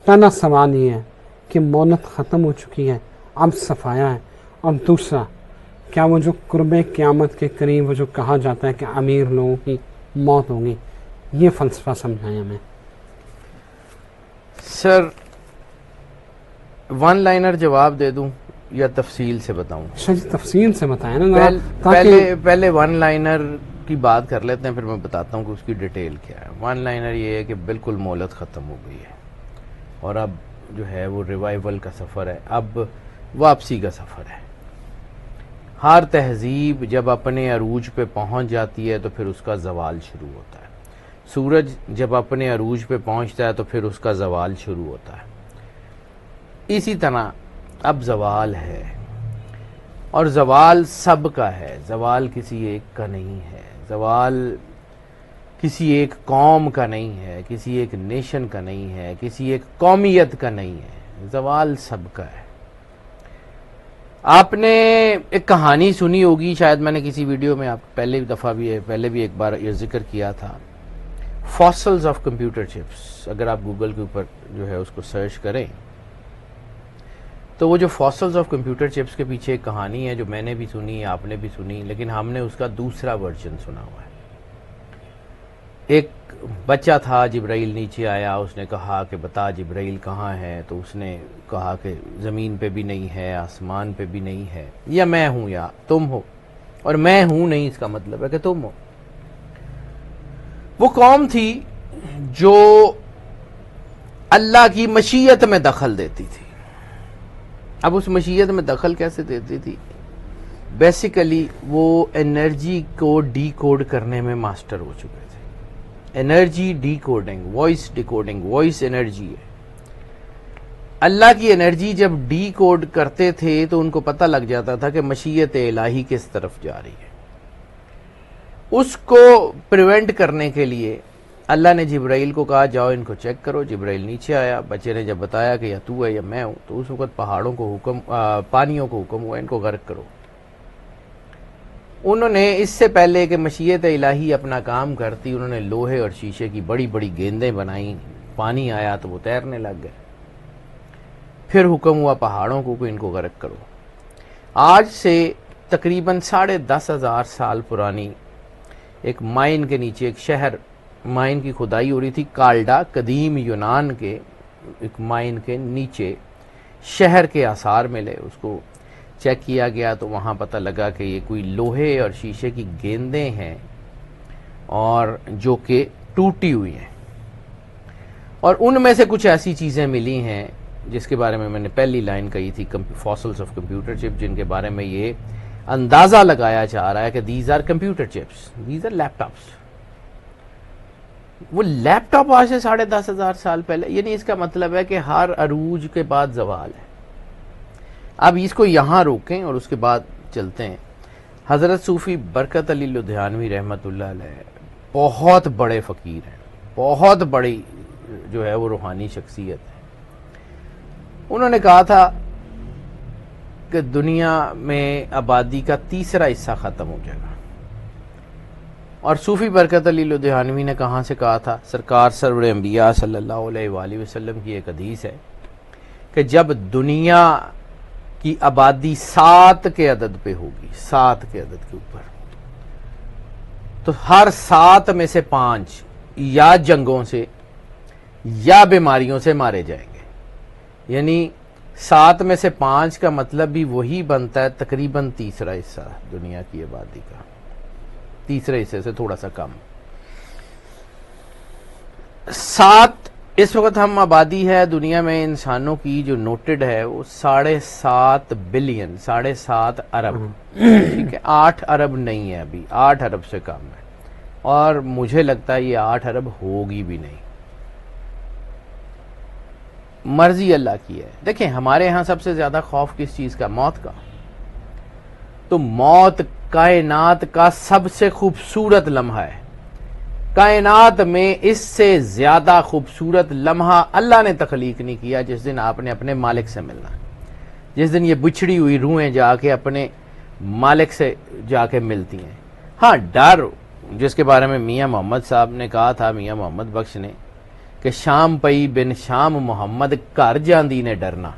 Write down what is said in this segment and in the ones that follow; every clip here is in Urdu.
پہلا سوال یہ ہے کہ مہلت ختم ہو چکی ہے، اب صفایا ہے، اور دوسرا کیا وہ جو قرب قیامت کے قریب وہ جو کہا جاتا ہے کہ امیر لوگوں کی موت ہوگی، یہ فلسفہ سمجھائیں ہمیں۔ سر ون لائنر جواب دے دوں یا تفصیل سے بتاؤں؟ اچھا جی، تفصیل سے بتائیں نا پہلے ون لائنر کی بات کر لیتے ہیں، پھر میں بتاتا ہوں کہ اس کی ڈیٹیل کیا ہے۔ ون لائنر یہ ہے کہ بالکل مہلت ختم ہو گئی ہے اور اب جو ہے وہ ریوائیول کا سفر ہے، اب واپسی کا سفر ہے۔ ہر تہذیب جب اپنے عروج پہ پہنچ جاتی ہے تو پھر اس کا زوال شروع ہوتا ہے۔ سورج جب اپنے عروج پہ پہنچتا ہے تو پھر اس کا زوال شروع ہوتا ہے۔ اسی طرح اب زوال ہے، اور زوال سب کا ہے، زوال کسی ایک کا نہیں ہے، زوال کسی ایک قوم کا نہیں ہے، کسی ایک نیشن کا نہیں ہے، کسی ایک قومیت کا نہیں ہے، زوال سب کا ہے۔ آپ نے ایک کہانی سنی ہوگی، شاید میں نے کسی ویڈیو میں آپ پہلے بھی ایک بار یہ ذکر کیا تھا، فاسلز آف کمپیوٹر چپس۔ اگر آپ گوگل کے اوپر جو ہے اس کو سرچ کریں تو وہ جو فاسلز آف کمپیوٹر چپس کے پیچھے ایک کہانی ہے جو میں نے بھی سنی، آپ نے بھی سنی، لیکن ہم نے اس کا دوسرا ورژن سنا ہوا ہے۔ ایک بچہ تھا، جبرائیل نیچے آیا، اس نے کہا کہ بتا جبرائیل کہاں ہے؟ تو اس نے کہا کہ زمین پہ بھی نہیں ہے، آسمان پہ بھی نہیں ہے، یا میں ہوں یا تم ہو، اور میں ہوں نہیں اس کا مطلب ہے کہ تم ہو۔ وہ قوم تھی جو اللہ کی مشیت میں دخل دیتی تھی۔ اب اس مشیت میں دخل کیسے دیتی تھی؟ بیسیکلی وہ انرجی کو ڈی کوڈ کرنے میں ماسٹر ہو چکے تھے۔ Energy decoding, voice decoding, voice energy ہے۔ اللہ کی انرجی جب ڈی کوڈ کرتے تھے تو ان کو پتہ لگ جاتا تھا کہ مشیت الہی کس طرف جا رہی ہے۔ اس کو پریونٹ کرنے کے لیے اللہ نے جبرائیل کو کہا جاؤ ان کو چیک کرو۔ جبرائیل نیچے آیا، بچے نے جب بتایا کہ یا تو ہے یا میں ہوں، تو اس وقت پہاڑوں کو پانیوں کو حکم ہوا ان کو غرق کرو۔ انہوں نے اس سے پہلے کہ مشیت الہی اپنا کام کرتی، انہوں نے لوہے اور شیشے کی بڑی بڑی گیندیں بنائیں، پانی آیا تو وہ تیرنے لگ گئے۔ پھر حکم ہوا پہاڑوں کو کہ ان کو غرق کرو۔ آج سے تقریباً 10,500 سال پرانی ایک مائن کے نیچے ایک شہر، مائن کی کھدائی ہو رہی تھی، کالڈا، قدیم یونان کے ایک مائن کے نیچے شہر کے آثار ملے۔ اس کو چیک کیا گیا تو وہاں پتہ لگا کہ یہ کوئی لوہے اور شیشے کی گیندیں ہیں اور جو کہ ٹوٹی ہوئی ہیں، اور ان میں سے کچھ ایسی چیزیں ملی ہیں جس کے بارے میں نے پہلی لائن کہی تھی، فاسلز آف کمپیوٹر چپ، جن کے بارے میں یہ اندازہ لگایا جا رہا ہے کہ these are computer chips, these are laptops. وہ لیپ ٹاپ آج سے 10,500 سال پہلے، یعنی اس کا مطلب ہے کہ ہر عروج کے بعد زوال ہے۔ اب اس کو یہاں روکیں اور اس کے بعد چلتے ہیں۔ حضرت صوفی برکت علی لدھیانوی رحمۃ اللہ علیہ بہت بڑے فقیر ہیں، بہت بڑی جو ہے وہ روحانی شخصیت ہے۔ انہوں نے کہا تھا کہ دنیا میں آبادی کا 3 حصہ ختم ہو جائے گا، اور صوفی برکت علی لدھیانوی نے کہاں سے کہا تھا؟ سرکار سرور انبیاء صلی اللہ علیہ وآلہ وسلم کی ایک حدیث ہے کہ جب دنیا کی آبادی 7 کے عدد پہ ہوگی، 7 کے عدد کے اوپر، تو ہر 7 میں سے 5 یا جنگوں سے یا بیماریوں سے مارے جائیں گے۔ یعنی 7 میں سے 5 کا مطلب بھی وہی بنتا ہے تقریباً 3 حصہ دنیا کی آبادی کا، 3 حصے سے تھوڑا سا کم۔ 7 اس وقت ہم آبادی ہے دنیا میں انسانوں کی جو نوٹڈ ہے وہ 7.5 بلین، 7.5 ارب، ٹھیک ہے، 8 ارب نہیں ہے ابھی، 8 ارب سے کم ہے، اور مجھے لگتا ہے یہ 8 ارب ہوگی بھی نہیں، مرضی اللہ کی ہے۔ دیکھیں ہمارے ہاں سب سے زیادہ خوف کس چیز کا؟ موت کا۔ تو موت کائنات کا سب سے خوبصورت لمحہ ہے۔ کائنات میں اس سے زیادہ خوبصورت لمحہ اللہ نے تخلیق نہیں کیا جس دن آپ نے اپنے مالک سے ملنا، جس دن یہ بچھڑی ہوئی روحیں جا کے اپنے مالک سے جا کے ملتی ہیں۔ ہاں ڈر، جس کے بارے میں میاں محمد صاحب نے کہا تھا، میاں محمد بخش نے، کہ شام پئی بن شام محمد گھر جاندی نے ڈرنا.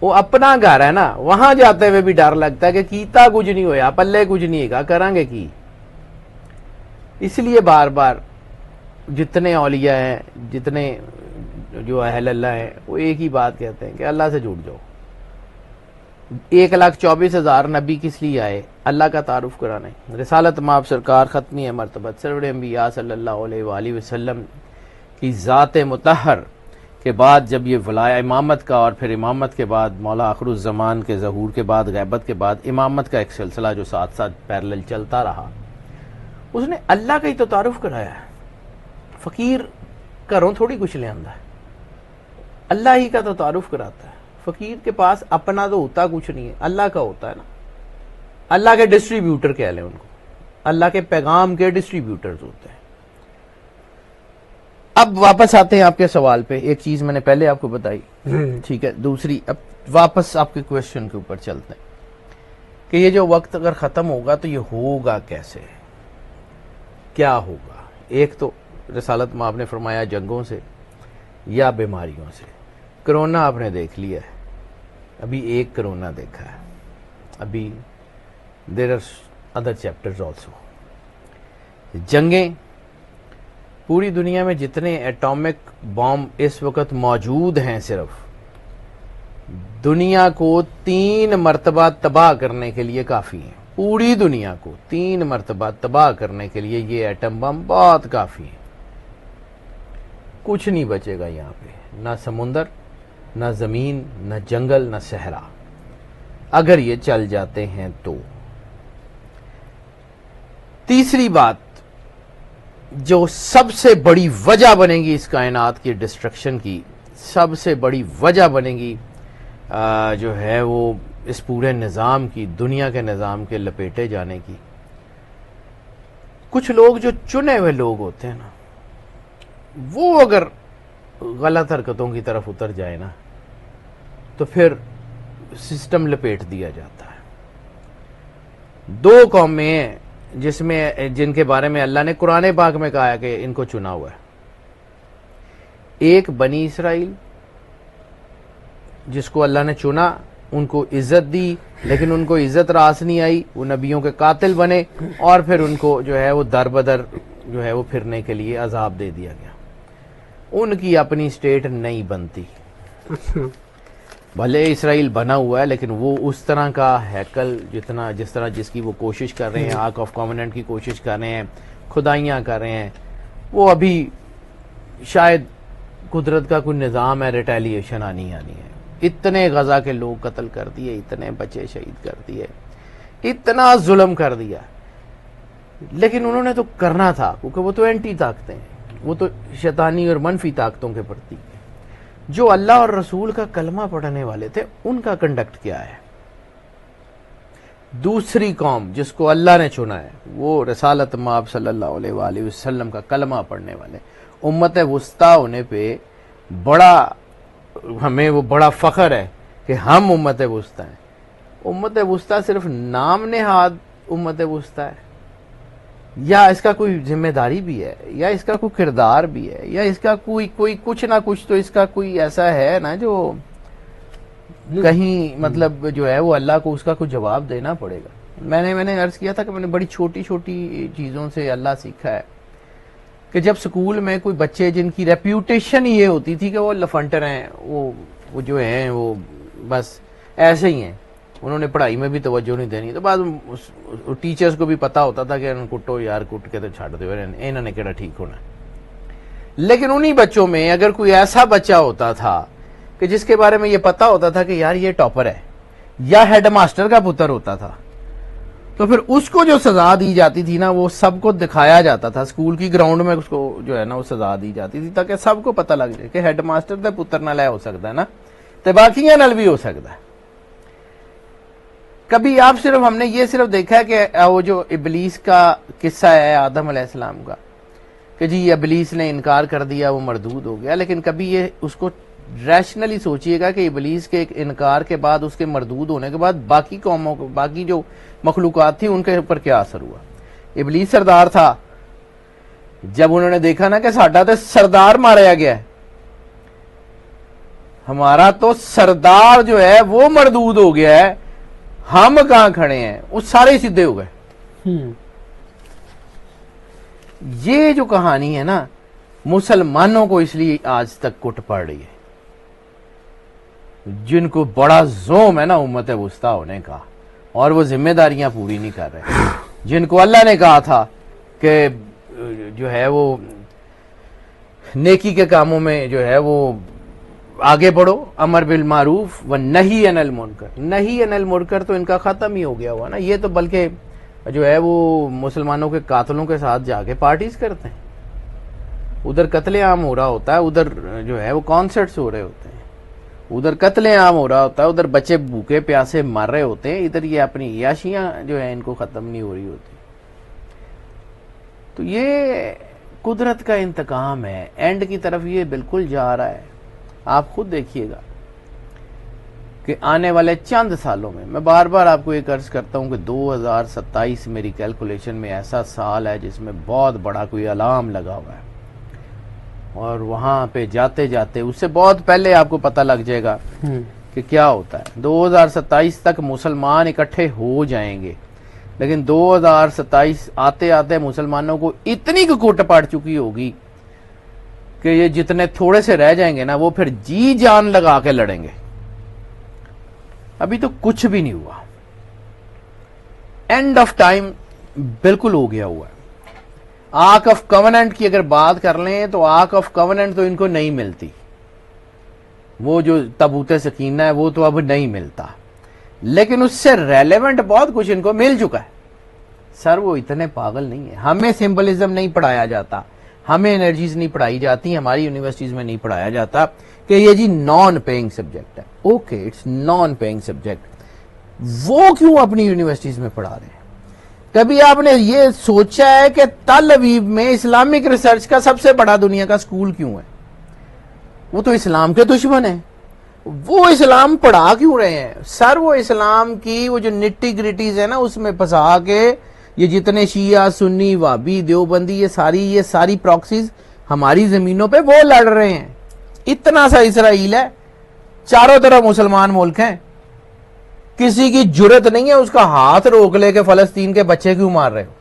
وہ اپنا گھر ہے نا, وہاں جاتے ہوئے بھی ڈر لگتا ہے کہ کیتا کچھ نہیں ہویا, پلے کچھ نہیں ہے, کریں گے کی. اس لیے بار بار جتنے اولیاء ہیں, جتنے جو اہل اللہ ہیں, وہ ایک ہی بات کہتے ہیں کہ اللہ سے جڑ جاؤ. 1,24,000 نبی کس لیے آئے؟ اللہ کا تعارف کرانے. رسالت مآب سرکار ختمی مرتبت سرور انبیاء صلی اللہ علیہ وآلہ وسلم کی ذات مطہر کے بعد جب یہ ولایہ امامت کا, اور پھر امامت کے بعد مولا آخر الزمان کے ظہور کے بعد, غیبت کے بعد امامت کا ایک سلسلہ جو ساتھ ساتھ پیرلل چلتا رہا, اس نے اللہ کا ہی تو تعارف کرایا ہے. فقیر گھروں تھوڑی کچھ لے آندا ہے, اللہ ہی کا تو تعارف کراتا ہے. فقیر کے پاس اپنا تو ہوتا کچھ نہیں ہے, اللہ کا ہوتا ہے نا. اللہ کے ڈسٹریبیوٹر کہہ لیں ان کو, اللہ کے پیغام کے ڈسٹریبیوٹرز ہوتے ہیں. اب واپس آتے ہیں آپ کے سوال پہ. ایک چیز میں نے پہلے آپ کو بتائی, ٹھیک ہے. دوسری, اب واپس آپ کے کوشچن کے اوپر چلتے ہیں کہ یہ جو وقت اگر ختم ہوگا تو یہ ہوگا کیسے, کیا ہوگا. ایک تو رسالت مآب نے فرمایا جنگوں سے یا بیماریوں سے. کرونا آپ نے دیکھ لیا ہے, ابھی ایک کرونا دیکھا ہے, ابھی there are other chapters also. جنگیں, پوری دنیا میں جتنے ایٹامک بام اس وقت موجود ہیں صرف دنیا کو 3 مرتبہ تباہ کرنے کے لیے کافی ہیں. پوری دنیا کو 3 مرتبہ تباہ کرنے کے لیے یہ ایٹم بم بہت کافی ہیں. کچھ نہیں بچے گا یہاں پہ, نہ سمندر, نہ زمین, نہ جنگل, نہ صحرا, اگر یہ چل جاتے ہیں تو. تیسری بات جو سب سے بڑی وجہ بنے گی اس کائنات کی ڈسٹرکشن کی, سب سے بڑی وجہ بنے گی جو ہے وہ اس پورے نظام کی, دنیا کے نظام کے لپیٹے جانے کی. کچھ لوگ جو چنے ہوئے لوگ ہوتے ہیں نا, وہ اگر غلط حرکتوں کی طرف اتر جائے نا تو پھر سسٹم لپیٹ دیا جاتا ہے. 2 قومیں ہیں جس میں, جن کے بارے میں اللہ نے قرآن پاک میں کہا ہے کہ ان کو چنا ہوا ہے. ایک بنی اسرائیل جس کو اللہ نے چنا, ان کو عزت دی, لیکن ان کو عزت راس نہیں آئی, وہ نبیوں کے قاتل بنے, اور پھر ان کو جو ہے وہ در بدر جو ہے وہ پھرنے کے لیے عذاب دے دیا گیا. ان کی اپنی اسٹیٹ نہیں بنتی. بھلے اسرائیل بنا ہوا ہے, لیکن وہ اس طرح کا ہیکل جس کی وہ کوشش کر رہے ہیں, آرک آف کامننٹ کی کوشش کر رہے ہیں, خدائیاں کر رہے ہیں, وہ ابھی شاید قدرت کا کوئی نظام ہے, ریٹیلیشن آنی ہے. اتنے غزہ کے لوگ قتل کر دیے, اتنے بچے شہید کر دیے, اتنا ظلم کر دیا, لیکن انہوں نے تو کرنا تھا, کیونکہ وہ تو اینٹی طاقتیں ہیں, وہ تو شیطانی اور منفی طاقتوں کے پرتی. جو اللہ اور رسول کا کلمہ پڑھنے والے تھے ان کا کنڈکٹ کیا ہے. دوسری قوم جس کو اللہ نے چنا ہے وہ رسالت مآب صلی اللہ علیہ وآلہ وسلم کا کلمہ پڑھنے والے. امت وسطیٰ ہونے پہ ہمیں وہ بڑا فخر ہے کہ ہم امت وسطیٰ ہیں. امت وسطیٰ صرف نام نہاد امت وسطیٰ ہے, یا اس کا کوئی ذمہ داری بھی ہے, یا اس کا کوئی کردار بھی ہے, یا اس کا کوئی کچھ نہ کچھ تو اس کا کوئی ایسا ہے نا جو کہیں مطلب جو ہے وہ اللہ کو اس کا کوئی جواب دینا پڑے گا. میں نے عرض کیا تھا کہ میں نے بڑی چھوٹی چھوٹی چیزوں سے اللہ سیکھا ہے کہ جب سکول میں کوئی بچے جن کی ریپیوٹیشن یہ ہوتی تھی کہ وہ لفنٹر ہیں, وہ جو ہیں وہ بس ایسے ہی ہیں, انہوں نے پڑھائی میں بھی توجہ نہیں دینی, تو بعد ٹیچرز کو بھی پتا ہوتا تھا کہ کٹو یار, کٹ کے تو چھاڑ دو, انہوں نے کہڑا ٹھیک ہونا. لیکن انہی بچوں میں اگر کوئی ایسا بچہ ہوتا تھا کہ جس کے بارے میں یہ پتا ہوتا تھا کہ یار یہ ٹاپر ہے, یا ہیڈ ماسٹر کا پتر ہوتا تھا, تو پھر اس کو جو سزا دی جاتی تھی نا, وہ سب کو دکھایا جاتا تھا اسکول کی گراؤنڈ میں, اس کو جو ہے نا وہ سزا دی جاتی تھی تاکہ سب کو پتہ لگ جائے کہ ہیڈ ماسٹر کا پتر نہ لے ہو سکتا ہے نا, تو باقیاں نال بھی ہو سکتا ہے. کبھی آپ ہم نے یہ صرف دیکھا ہے کہ وہ جو ابلیس کا قصہ ہے آدم علیہ السلام کا, کہ جی ابلیس نے انکار کر دیا, وہ مردود ہو گیا, لیکن کبھی یہ اس کو ریشنلی سوچئے گا کہ ابلیس کے انکار کے بعد, اس کے مردود ہونے کے بعد باقی قوموں کو, باقی جو مخلوقات تھی ان کے اوپر کیا اثر ہوا. ابلیس سردار تھا, جب انہوں نے دیکھا نا کہ ساڈا تو سردار ماریا گیا ہے, ہمارا تو سردار جو ہے وہ مردود ہو گیا ہے, ہم کہاں کھڑے ہیں, وہ سارے ہی سیدھے ہو گئے. یہ جو کہانی ہے نا مسلمانوں کو اس لیے آج تک کٹ پڑ رہی ہے, جن کو بڑا زوم ہے نا امت وسطیٰ ہونے کا, اور وہ ذمہ داریاں پوری نہیں کر رہے, جن کو اللہ نے کہا تھا کہ جو ہے وہ نیکی کے کاموں میں جو ہے وہ آگے بڑھو, امر بالمعروف و نہی عن المنکر. نہی عن المنکر تو ان کا ختم ہی ہو گیا ہوا نا, یہ تو بلکہ جو ہے وہ مسلمانوں کے قاتلوں کے ساتھ جا کے پارٹیز کرتے ہیں, ادھر قتل عام ہو رہا ہوتا ہے, ادھر جو ہے وہ کانسرٹس ہو رہے ہوتے ہیں, ادھر قتل عام ہو رہا ہوتا ہے, ادھر بچے بھوکے پیاسے مر رہے ہوتے ہیں, ادھر یہ اپنی عیاشیاں جو ہیں ان کو ختم نہیں ہو رہی ہوتی. تو یہ قدرت کا انتقام ہے, اینڈ کی طرف یہ بالکل جا رہا ہے. آپ خود دیکھیے گا کہ آنے والے چند سالوں میں بار بار آپ کو یہ عرض کرتا ہوں کہ 2027 میری کیلکولیشن میں ایسا سال ہے جس میں بہت بڑا کوئی الارم لگا ہوا ہے, اور وہاں پہ جاتے جاتے اس سے بہت پہلے آپ کو پتہ لگ جائے گا کہ کیا ہوتا ہے. 2027 تک مسلمان اکٹھے ہو جائیں گے, لیکن 2027 آتے آتے مسلمانوں کو اتنی کوٹ پڑ چکی ہوگی کہ یہ جتنے تھوڑے سے رہ جائیں گے نا وہ پھر جی جان لگا کے لڑیں گے. ابھی تو کچھ بھی نہیں ہوا, اینڈ آف ٹائم بالکل ہو گیا ہوا ہے. آرک آف کوننٹ کی اگر بات کر لیں تو آرک آف کوننٹ تو ان کو نہیں ملتی, وہ جو تابوت سکینہ ہے وہ تو اب نہیں ملتا, لیکن اس سے ریلیونٹ بہت کچھ ان کو مل چکا ہے. سر وہ اتنے پاگل نہیں ہے, ہمیں سمبلزم نہیں پڑھایا جاتا, ہمیں انرجیز نہیں پڑھائی جاتی, ہماری یونیورسٹیز میں نہیں پڑھایا جاتا کہ یہ جی نان پیئنگ سبجیکٹ ہے. Okay it's non paying subject, وہ کیوں اپنی یونیورسٹیز میں پڑھا رہے ہیں؟ کبھی آپ نے یہ سوچا ہے کہ تل ابیب میں اسلامک ریسرچ کا سب سے بڑا دنیا کا سکول کیوں ہے؟ وہ تو اسلام کے دشمن ہیں, وہ اسلام پڑھا کیوں رہے ہیں؟ سر وہ اسلام کی وہ جو نٹی گریٹیز ہے نا اس میں پھنسا کے یہ جتنے شیعہ سنی وابی دیوبندی یہ ساری پراکسیز ہماری زمینوں پہ وہ لڑ رہے ہیں. اتنا سا اسرائیل ہے, چاروں طرف مسلمان ملک ہیں, کسی کی جرت نہیں ہے اس کا ہاتھ روک لے کے فلسطین کے بچے کیوں مار رہے ہو,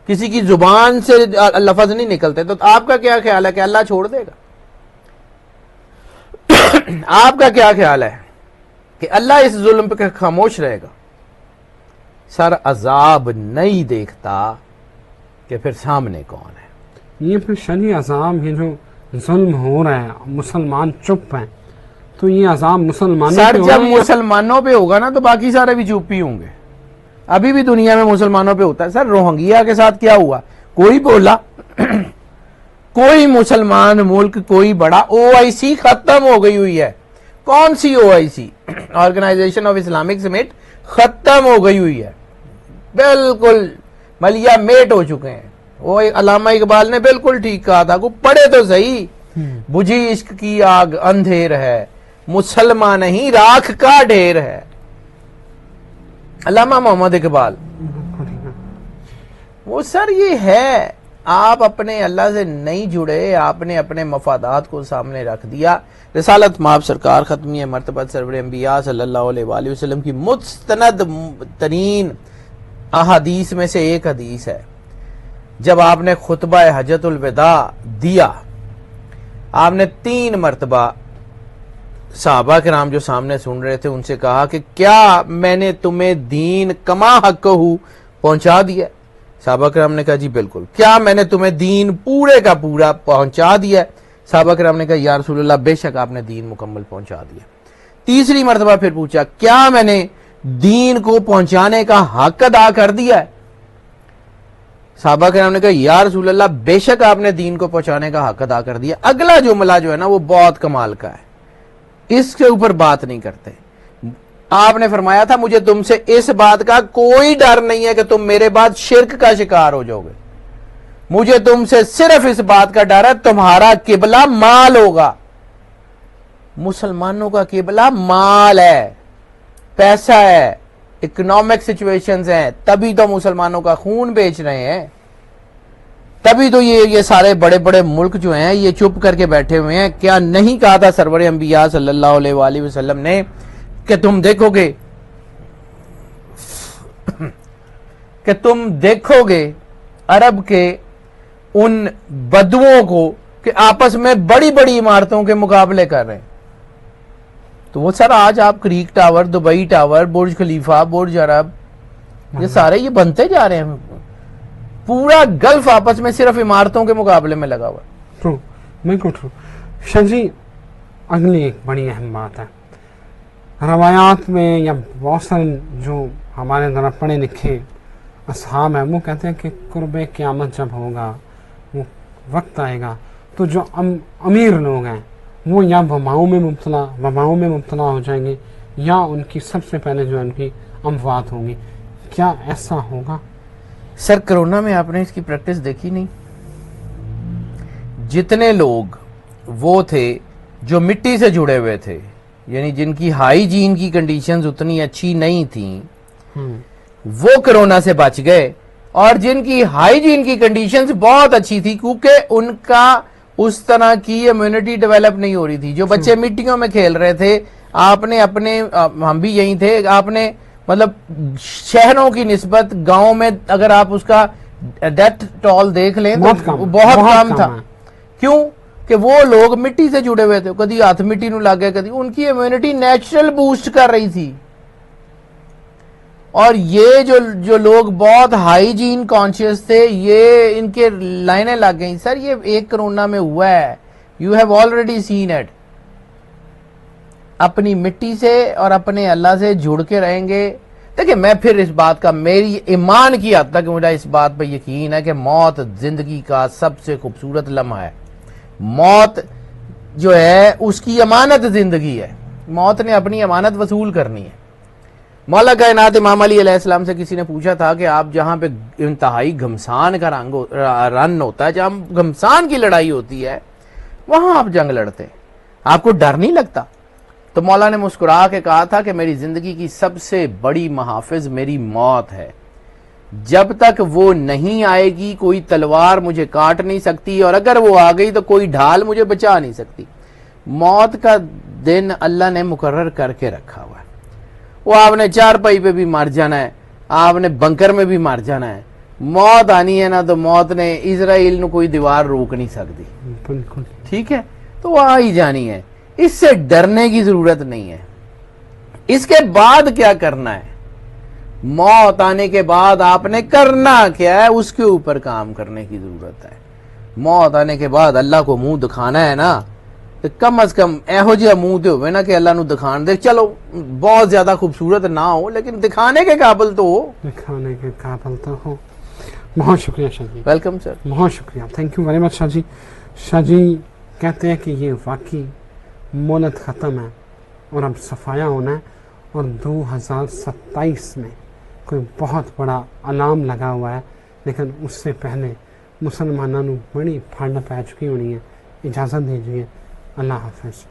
کسی کی زبان سے لفظ نہیں نکلتے. تو آپ کا کیا خیال ہے کہ اللہ چھوڑ دے گا؟ آپ کا کیا خیال ہے کہ اللہ اس ظلم پہ خاموش رہے گا؟ سر عذاب نہیں دیکھتا کہ پھر سامنے کون ہے. یہ پھر شرعی عذاب, یہ جو ظلم ہو رہا ہے مسلمان چپ ہیں, تو یہ عذاب مسلمانوں سر پہ ہو جب رہا ہے. مسلمانوں پہ ہوگا نا تو باقی سارے بھی چپ ہی ہوں گے. ابھی بھی دنیا میں مسلمانوں پہ ہوتا ہے. سر روہنگیا کے ساتھ کیا ہوا؟ کوئی بولا کوئی مسلمان ملک کوئی بڑا OIC ختم ہو گئی ہوئی ہے. کون سی OIC؟ آرگنائزیشن آف اسلامک سمٹ ختم ہو گئی ہوئی ہے, بالکل ملیا میٹ ہو چکے ہیں. وہ علامہ اقبال نے بالکل ٹھیک کہا تھا, کو پڑھے تو صحیح, بجھی عشق کی آگ اندھیر ہے, مسلمان نہیں راکھ کا ڈھیر ہے. علامہ محمد اقبال. وہ سر یہ ہے, آپ اپنے اللہ سے نہیں جڑے, آپ نے اپنے مفادات کو سامنے رکھ دیا. رسالت مآب سرکار ختمیہ مرتبت سرور انبیاء صلی اللہ علیہ وآلہ وسلم کی مستند ترین احادیث میں سے ایک حدیث ہے. جب آپ نے خطبہ حجۃ الوداع دیا, آپ نے 3 مرتبہ صحابہ کرام جو سامنے سن رہے تھے ان سے کہا کہ کیا میں نے تمہیں دین کما حق ہوں پہنچا دیا؟ صحابہ کرام نے کہا جی بالکل. کیا میں نے تمہیں دین پورے کا پورا پہنچا دیا؟ صحابہ کرام نے کہا یا رسول اللہ بے شک آپ نے دین مکمل پہنچا دیا. تیسری مرتبہ پھر پوچھا کیا میں نے دین کو پہنچانے کا حق ادا کر دیا ہے؟ صحابہ کرام نے کہا یا رسول اللہ بے شک آپ نے دین کو پہنچانے کا حق ادا کر دیا. اگلا جملہ جو ہے نا وہ بہت کمال کا ہے, اس کے اوپر بات نہیں کرتے. آپ نے فرمایا تھا مجھے تم سے اس بات کا کوئی ڈر نہیں ہے کہ تم میرے بعد شرک کا شکار ہو جاؤ گے, مجھے تم سے صرف اس بات کا ڈر ہے تمہارا قبلہ مال ہوگا. مسلمانوں کا قبلہ مال ہے, پیسہ ہے, اکنامک سچویشنز ہیں, تبھی تو مسلمانوں کا خون بیچ رہے ہیں. تبھی تو یہ سارے بڑے بڑے ملک جو ہیں یہ چپ کر کے بیٹھے ہوئے ہیں. کیا نہیں کہا تھا سرور انبیاء صلی اللہ علیہ وآلہ وسلم نے کہ تم دیکھو گے عرب کے ان بدوؤں کو کہ آپس میں بڑی بڑی عمارتوں کے مقابلے کر رہے ہیں. تو وہ سر آج آپ کریک ٹاور، دبئی ٹاور، برج خلیفہ، برج عرب، یہ سارے یہ بنتے جا رہے ہیں. پورا گلف آپس میں صرف عمارتوں کے مقابلے میں لگا ہوا. ٹرو، بالکل ٹرو. شاہ جی اگلی ایک بڑی اہم بات ہے، روایات میں یا بہت سارے جو ہمارے ذرا پڑھے لکھے اصحاب ہیں وہ کہتے ہیں کہ قرب قیامت جب ہوگا، وہ وقت آئے گا تو جو امیر لوگ ہیں وہ یا وباؤں میں مبتلا ہو جائیں گے یا ان کی سب سے پہلے جو ان کی اموات ہوں گی. کیا ایسا ہوگا؟ سر کرونا میں آپ نے اس کی پریکٹس دیکھی نہیں؟ جتنے لوگ وہ تھے جو مٹی سے جڑے ہوئے تھے، یعنی جن کی ہائیجین کی کنڈیشنز اتنی اچھی نہیں تھیں، وہ کرونا سے بچ گئے. اور جن کی ہائیجین کی کنڈیشنز بہت اچھی تھی کیونکہ ان کا اس طرح کی امیونٹی ڈیولپ نہیں ہو رہی تھی. جو بچے مٹیوں میں کھیل رہے تھے، آپ نے ہم بھی یہی تھے، آپ نے مطلب شہروں کی نسبت گاؤں میں اگر آپ اس کا ڈیتھ ٹول دیکھ لیں تو بہت کم تھا. کیوں کہ وہ لوگ مٹی سے جڑے ہوئے تھے، کدی ہاتھ مٹی نو لگ گئے، کدی ان کی امیونٹی نیچرل بوسٹ کر رہی تھی. اور یہ جو لوگ بہت ہائیجین کانشیس تھے، یہ ان کے لائنیں لگ گئیں. سر یہ ایک کرونا میں ہوا ہے، you have already seen it. اپنی مٹی سے اور اپنے اللہ سے جڑ کے رہیں گے. دیکھیں میں پھر اس بات کا، میری ایمان کی حد تک مجھے اس بات پہ یقین ہے کہ موت زندگی کا سب سے خوبصورت لمحہ ہے. موت جو ہے اس کی امانت زندگی ہے، موت نے اپنی امانت وصول کرنی ہے. مولا کائنات امام علی علیہ السلام سے کسی نے پوچھا تھا کہ آپ جہاں پہ انتہائی گھمسان کا رن ہوتا ہے، جہاں گھمسان کی لڑائی ہوتی ہے، وہاں آپ جنگ لڑتے ہیں، آپ کو ڈر نہیں لگتا؟ تو مولا نے مسکرا کے کہا تھا کہ میری زندگی کی سب سے بڑی محافظ میری موت ہے. جب تک وہ نہیں آئے گی کوئی تلوار مجھے کاٹ نہیں سکتی، اور اگر وہ آ گئی تو کوئی ڈھال مجھے بچا نہیں سکتی. موت کا دن اللہ نے مقرر کر کے رکھا ہوا ہے. وہ آپ نے چارپائی پہ بھی مر جانا ہے، آپ نے بنکر میں بھی مر جانا ہے. موت آنی ہے نا تو موت نے اسرائیل نو کوئی دیوار روک نہیں سکتی. بالکل ٹھیک ہے، تو وہ آ ہی جانی ہے. اس سے ڈرنے کی ضرورت نہیں ہے. اس کے بعد کیا کرنا ہے، موت آنے کے بعد آپ نے کرنا کیا ہے، اس کے اوپر کام کرنے کی ضرورت ہے. موت آنے کے بعد اللہ کو منہ دکھانا ہے نا، تو کم از کم ایہو جہا منہ تے ہوئے نا کہ اللہ نو دکھان دے. چلو بہت زیادہ خوبصورت نہ ہو لیکن دکھانے کے قابل تو ہو. دکھانے کے قابل تو ہو. بہت شکریہ شاہ جی. Welcome sir. بہت شکریہ، تھینک یو ویری مچ شاہ جی. شاہ جی کہتے ہیں کہ یہ واقعی مہلت ختم ہے اور اب صفایا ہونا ہے، اور 2027 میں کوئی بہت بڑا الارم لگا ہوا ہے، لیکن اس سے پہلے مسلمانوں بڑی پھنڈ پی چکی ہونی ہے. اجازت دیجیے، اللہ حافظ.